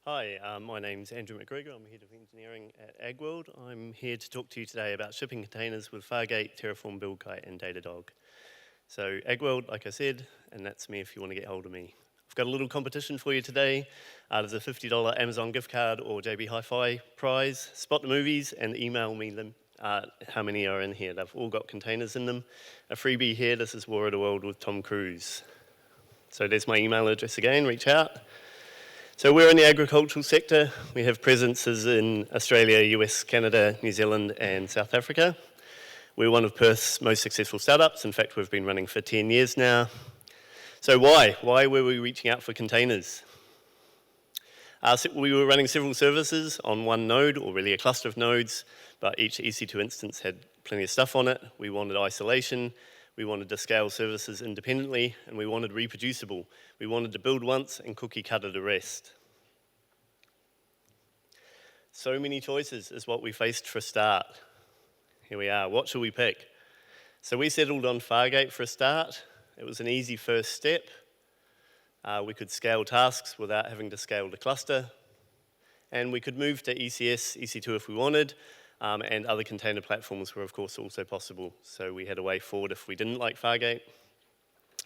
Hi, my name's Andrew Mcgregor. I'm Head of Engineering at Agworld. I'm here to talk to you today about shipping containers with Fargate, Terraform, Build Kite, and Datadog. So Agworld, like I said, and that's me if you want to get hold of me. I've got a little competition for you today. There's a $50 Amazon gift card or JB Hi-Fi prize. Spot the movies and email me them. How many are in here? They've all got containers in them. A freebie here, this is War of the World with Tom Cruise. So there's my email address again, reach out. So we're in the agricultural sector. We have presences in Australia, US, Canada, New Zealand, and South Africa. We're one of Perth's most successful startups. In fact, we've been running for 10 years now. So why? Why were we reaching out for containers? We were running several services on one node, or really a cluster of nodes, but each EC2 instance had plenty of stuff on it. We wanted isolation. We wanted to scale services independently, and we wanted reproducible. We wanted to build once and cookie cutter the rest. So many choices is what we faced for a start. Here we are, what should we pick? So we settled on Fargate for a start. It was an easy first step. We could scale tasks without having to scale the cluster. And we could move to ECS, EC2 if we wanted, and other container platforms were of course also possible. So we had a way forward if we didn't like Fargate.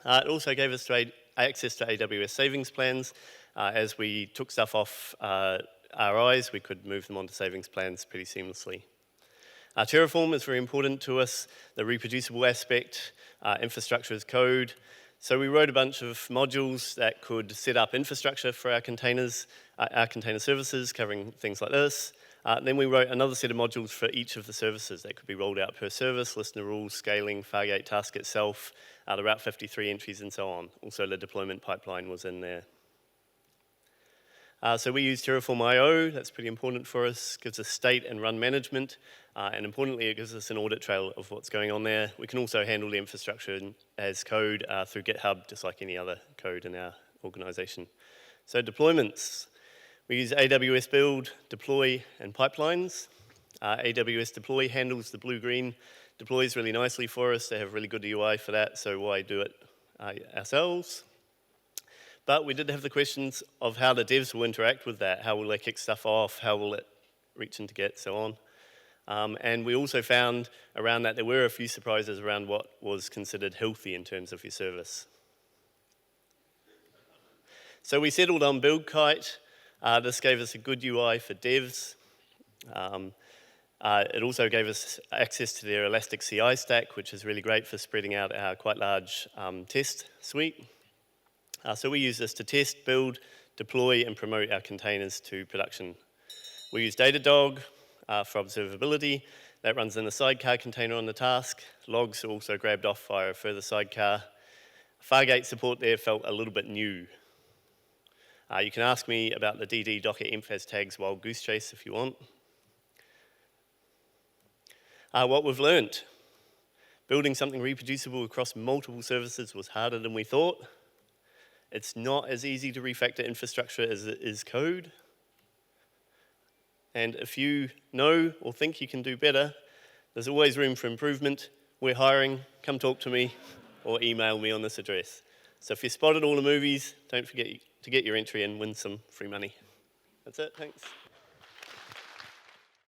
It also gave us access to AWS savings plans. As we took stuff off RIs, we could move them onto savings plans pretty seamlessly. Terraform is very important to us, the reproducible aspect, infrastructure as code. So we wrote a bunch of modules that could set up infrastructure for our containers, our container services, covering things like this. Then we wrote another set of modules for each of the services that could be rolled out per service, listener rules, scaling, Fargate task itself, the Route 53 entries, and so on. Also, the deployment pipeline was in there. So we use Terraform IO, that's pretty important for us, gives us state and run management, and importantly, it gives us an audit trail of what's going on there. We can also handle the infrastructure as code through GitHub, just like any other code in our organization. So deployments. We use AWS build, deploy, and pipelines. AWS deploy handles the blue-green deploys really nicely for us. They have really good UI for that, so why do it ourselves? But we did have the questions of how the devs will interact with that. How will they kick stuff off? How will it reach into Git, so on. And we also found around that there were a few surprises around what was considered healthy in terms of your service. So we settled on Build Kite. This gave us a good UI for devs. It also gave us access to their Elastic CI stack, which is really great for spreading out our quite large test suite. So we use this to test, build, deploy, and promote our containers to production. We use Datadog for observability. That runs in a sidecar container on the task. Logs are also grabbed off via a further sidecar. Fargate support there felt a little bit new. You can ask me about the DD Docker emphas tags while goose chase if you want. What we've learned. Building something reproducible across multiple services was harder than we thought. It's not as easy to refactor infrastructure as it is code. And if you know or think you can do better, there's always room for improvement. We're hiring, come talk to me, or email me on this address. So if you spotted all the movies, don't forget to get your entry and win some free money. That's it, thanks.